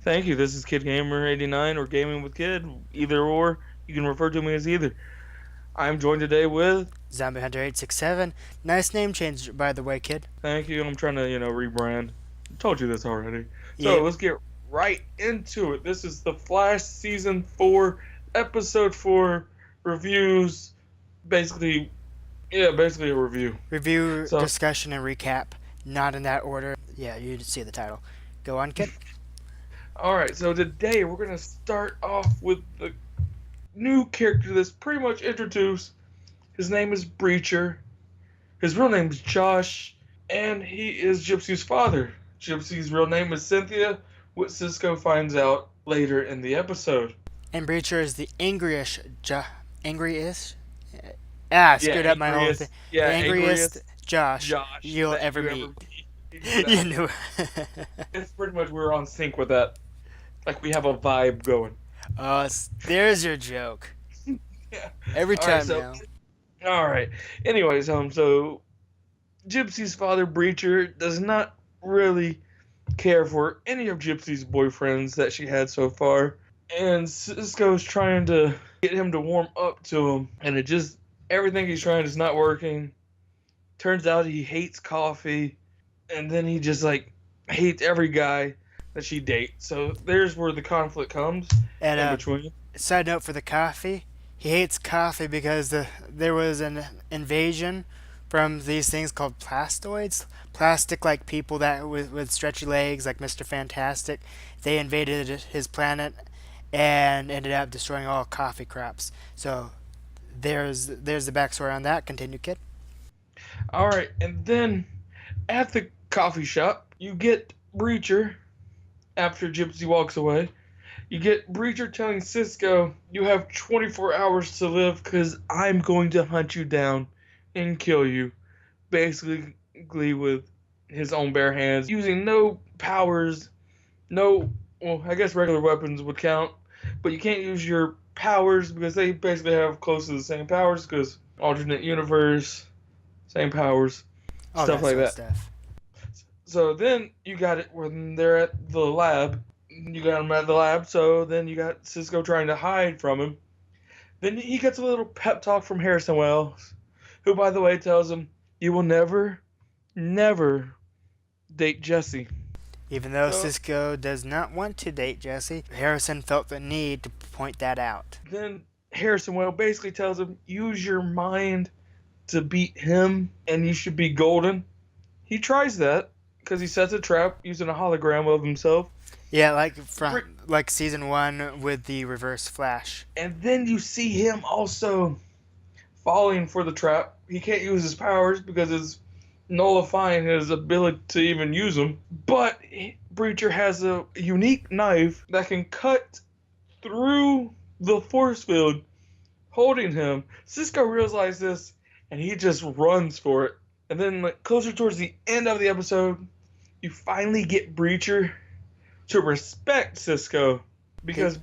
Thank you. This is Kid Gamer 89 or Gaming with Kid, either or. You can refer to me as either. I'm joined today with. Zombie Hunter 867. Nice name change, by the way, kid. Thank you. I'm trying to, rebrand. I told you this already. So Yep. let's get right into it. This is the Flash Season 4, Episode 4 reviews. Basically, basically a review. Review, So, discussion, and recap. Not in that order. Yeah, you see the title. Go on, kid. alright. So today we're going to start off with the new character that's pretty much introduced. His name is Breacher. His real name is Josh, and he is Gypsy's father. Gypsy's real name is Cynthia, what Cisco finds out later in the episode. And Breacher is the angriest? Ah, I Yeah, screwed up my whole thing. angriest. The Yeah, angriest angriest Josh Josh you'll that ever you ever meet. meet. You Exactly. knew. It's pretty much we're on sync with that. Like we have a vibe going. Oh, there's your joke. Yeah. Every All right. time So, now. all right. Anyways, so Gypsy's father, Breacher, does not really care for any of Gypsy's boyfriends that she had so far. And Cisco's trying to get him to warm up to him. And everything he's trying is not working. Turns out he hates coffee. And then he just, hates every guy that she dates. So there's where the conflict comes And in between. side note for the coffee, he hates coffee because there was an invasion from these things called plastoids, plastic-like people that with stretchy legs, like Mr. Fantastic. They invaded his planet and ended up destroying all coffee crops. So there's the backstory on that. Continue, kid. All right. And then at the coffee shop, you get Breacher after Gypsy walks away. You get Breacher telling Cisco, you have 24 hours to live because I'm going to hunt you down and kill you. Basically, with his own bare hands, using no powers, well, I guess regular weapons would count, but you can't use your powers because they basically have close to the same powers because alternate universe, same powers, All stuff that like sort of that. stuff. So then you got it when they're at the lab. You got him at the lab, so then you got Cisco trying to hide from him. Then he gets a little pep talk from Harrison Wells, who, by the way, tells him, you will never, never date Jesse. Even though So Cisco does not want to date Jesse, Harrison felt the need to point that out. then Harrison Wells basically tells him, use your mind to beat him, and you should be golden. He tries that because he sets a trap using a hologram of himself. Yeah, like season one with the Reverse Flash. And then you see him also falling for the trap. He can't use his powers because it's nullifying his ability to even use them. But Breacher has a unique knife that can cut through the force field holding him. Cisco realizes this and he just runs for it. And then, closer towards the end of the episode, you finally get Breacher to respect Cisco because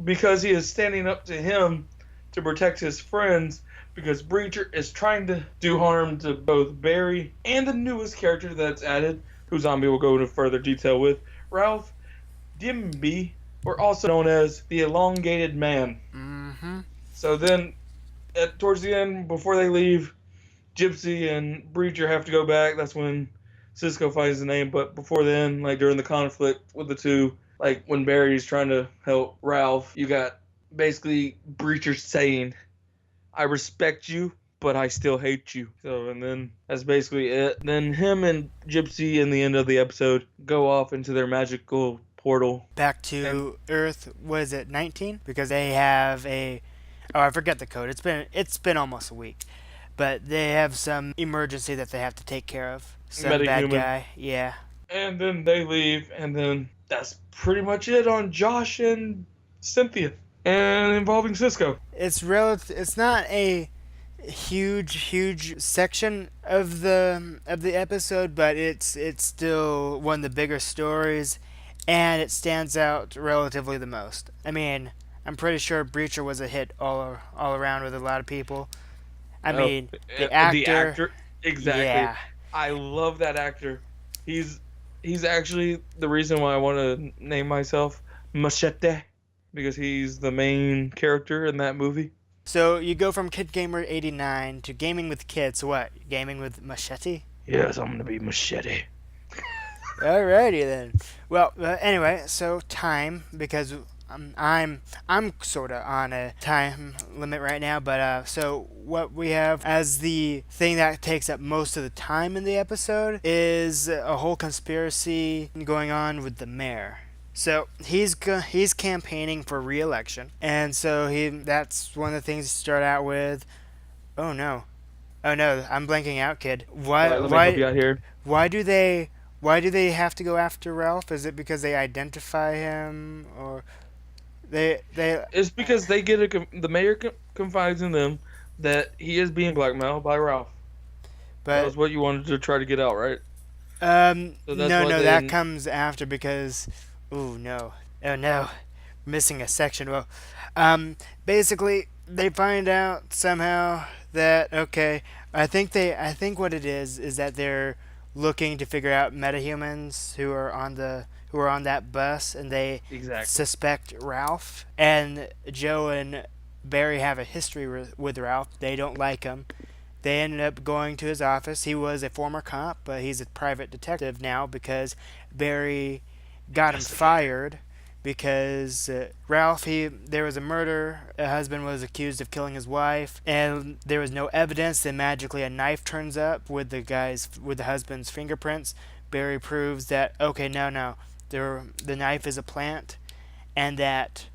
because he is standing up to him to protect his friends because Breacher is trying to do harm to both Barry and the newest character that's added, who Zombie will go into further detail with, Ralph Dimby, or also known as the Elongated Man. Mm-hmm. So then, towards the end, before they leave, Gypsy and Breacher have to go back. That's when Cisco finds the name. But before then, during the conflict with the two, when Barry's trying to help Ralph, you got basically Breacher saying, I respect you, but I still hate you. So, and then that's basically it. Then him and Gypsy in the end of the episode go off into their magical portal. Back And to Earth. Was it 19? Because they have a. Oh, I forget the code. It's been almost a week, but they have some emergency that they have to take care of. Some bad Metahuman. guy. Yeah. And then they leave, and then that's pretty much it on Josh and Cynthia. And involving Cisco. It's not a huge section of the episode, but it's still one of the bigger stories, and it stands out relatively the most. I mean, I'm pretty sure Breacher was a hit all around with a lot of people. I Oh, mean, the the actor, actor. Exactly. yeah, I love that actor. He's He's actually the reason why I want to name myself Machete, because he's the main character in that movie. So you go from Kid Gamer 89 to gaming with kids. What? Gaming with Machete? Yes, I'm gonna be Machete. Alrighty then. Well, anyway, so time because I'm sort of on a time limit right now, but so what we have as the thing that takes up most of the time in the episode is a whole conspiracy going on with the mayor. So he's campaigning for re-election, and so that's one of the things to start out with. Oh no, oh no, I'm blanking out, kid. All Why right, let me help you why out here. why do they have to go after Ralph? Is it because they identify him, or they It's because they get the mayor confides in them that he is being blackmailed by Ralph. That but was what you wanted to try to get out, right? So that's no why no, that they. comes after because ooh no, oh no, missing a section. Well, basically they find out somehow that okay, I think what it is that they're looking to figure out metahumans who are on that bus, and they Exactly. suspect Ralph, and Joe and Barry have a history with Ralph. They don't like him. They ended up going to his office. He was a former cop, but he's a private detective now because Barry got him Investigator. fired because Ralph, there was a murder. A husband was accused of killing his wife, and there was no evidence. Then magically a knife turns up with the husband's fingerprints. Barry proves that okay, no, the knife is a plant, and that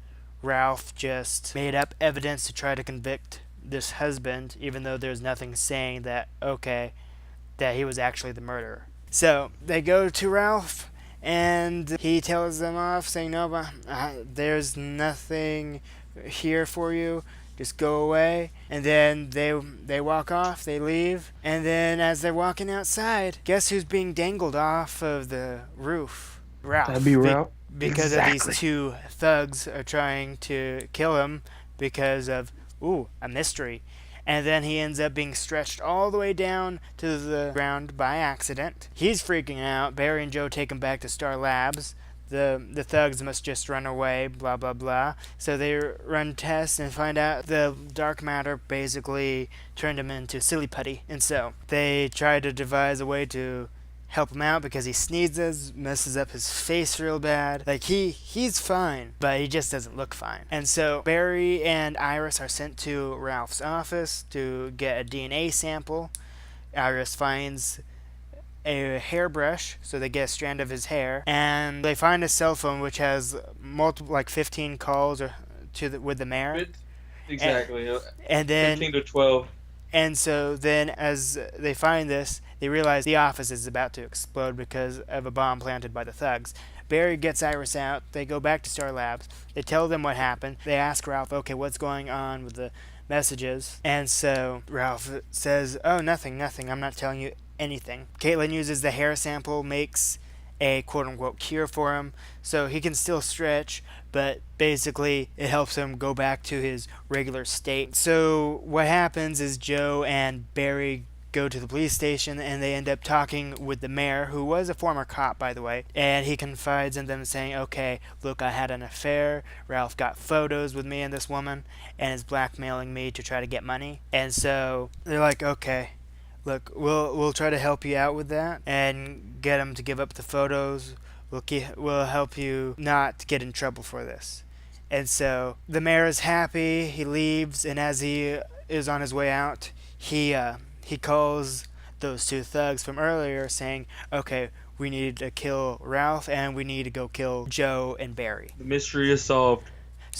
Ralph just made up evidence to try to convict this husband, even though there's nothing saying that okay, that he was actually the murderer. So they go to Ralph, and he tells them off, saying, "No, but there's nothing here for you. Just go away." And then they walk off. They leave, and then as they're walking outside, guess who's being dangled off of the roof? That'd be Ralph. Ralph. Because of these Exactly. two thugs are trying to kill him because of a mystery. And then he ends up being stretched all the way down to the ground by accident. He's freaking out. Barry and Joe take him back to Star Labs. The thugs must just run away, blah blah blah. So they run tests and find out the dark matter basically turned him into silly putty. And so they try to devise a way to help him out because he sneezes, messes up his face real bad. Like he's fine, but he just doesn't look fine. And so Barry and Iris are sent to Ralph's office to get a DNA sample. Iris finds a hairbrush, so they get a strand of his hair, and they find a cell phone which has multiple, like 15 calls or with the mayor, and, Exactly. and then 15 to 12. and so then, as they find this, they realize the office is about to explode because of a bomb planted by the thugs. Barry gets Iris out. They go back to Star Labs. They tell them what happened. They ask Ralph, okay, what's going on with the messages? And so Ralph says, oh, nothing, nothing. I'm not telling you anything. Caitlin uses the hair sample, makes a quote unquote cure for him so he can still stretch, but basically it helps him go back to his regular state. So what happens is Joe and Barry go to the police station and they end up talking with the mayor, who was a former cop, by the way, and he confides in them saying, okay, look, I had an affair. Ralph got photos with me and this woman and is blackmailing me to try to get money. And so they're like, okay, look, we'll try to help you out with that and get him to give up the photos. We'll help you not get in trouble for this. And so the mayor is happy. He leaves, and as he is on his way out, he calls those two thugs from earlier, saying, "Okay, we need to kill Ralph, and we need to go kill Joe and Barry." The mystery is solved.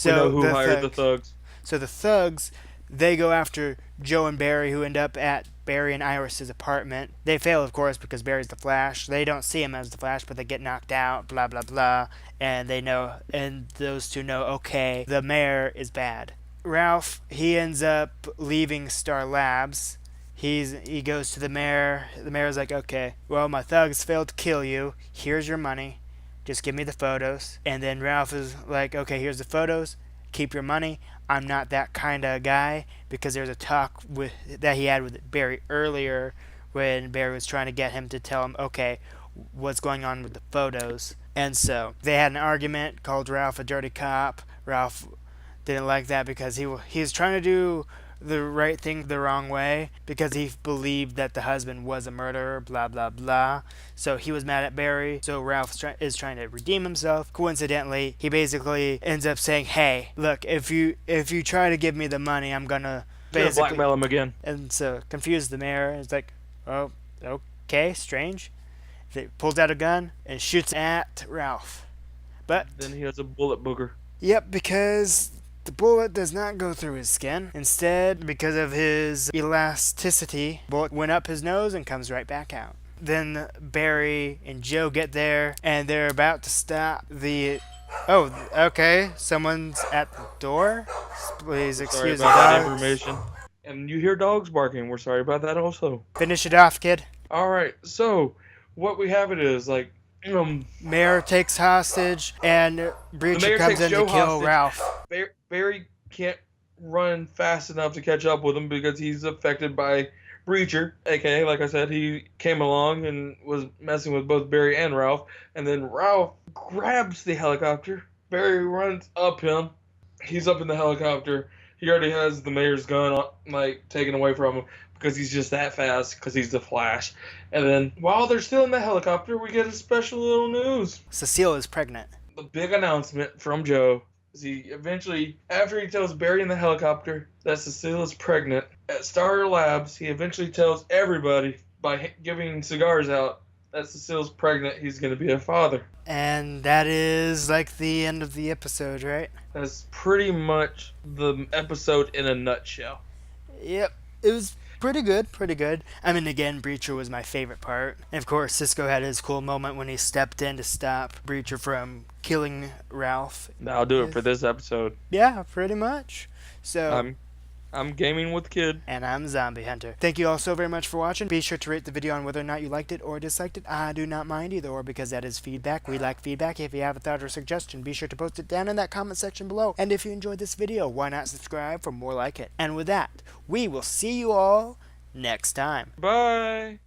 We know So who the hired the thugs thugs. So the thugs, they go after Joe and Barry, who end up at Barry and Iris's apartment. They fail, of course, because Barry's the Flash. They don't see him as the Flash, but they get knocked out, blah, blah, blah. And they know, and those two know, okay, the mayor is bad. Ralph, he ends up leaving Star Labs. He goes to the mayor. The mayor's like, okay, well, my thugs failed to kill you. Here's your money. Just give me the photos. And then Ralph is like, okay, here's the photos. Keep your money. I'm not that kind of guy, because there's a talk that he had with Barry earlier when Barry was trying to get him to tell him, okay, what's going on with the photos. And so they had an argument, called Ralph a dirty cop. Ralph didn't like that because he was trying to do the right thing the wrong way because he believed that the husband was a murderer, blah blah blah. So he was mad at Barry. So Ralph is trying to redeem himself. Coincidentally, he basically ends up saying, "Hey, look, if you try to give me the money, I'm gonna blackmail him again." And so confused the mayor. It's like, oh, okay, strange. He pulls out a gun and shoots at Ralph. But then he has a bullet booger. Yep, because the bullet does not go through his skin. Instead, because of his elasticity, the bullet went up his nose and comes right back out. Then Barry and Joe get there, and they're about to stop the... Oh, okay. Someone's at the door. Please excuse the dogs. Information. And you hear dogs barking. We're sorry about that also. Finish it off, kid. All right. So, what we have it is, like... Mayor takes hostage, and Breacher comes in to kill Ralph. Barry can't run fast enough to catch up with him because he's affected by Breacher, aka, like I said, he came along and was messing with both Barry and Ralph, and then Ralph grabs the helicopter. Barry runs up him. He's up in the helicopter. He already has the mayor's gun, like, taken away from him because he's just that fast, because he's the Flash. And then, while they're still in the helicopter, we get a special little news. Cecile is pregnant. The big announcement from Joe is he eventually, after he tells Barry in the helicopter that Cecile is pregnant, at Star Labs, he eventually tells everybody by giving cigars out that Cecile's pregnant, he's going to be a father. And that is like the end of the episode, right? That's pretty much the episode in a nutshell. Yep. It was pretty good. I mean, again, Breacher was my favorite part. And of course, Cisco had his cool moment when he stepped in to stop Breacher from killing Ralph. That'll do it for this episode. Yeah, pretty much. So I'm gaming with Kid. And I'm Zombie Hunter. Thank you all so very much for watching. Be sure to rate the video on whether or not you liked it or disliked it. I do not mind either or because that is feedback. We like feedback. If you have a thought or suggestion, be sure to post it down in that comment section below. And if you enjoyed this video, why not subscribe for more like it? And with that, we will see you all next time. Bye.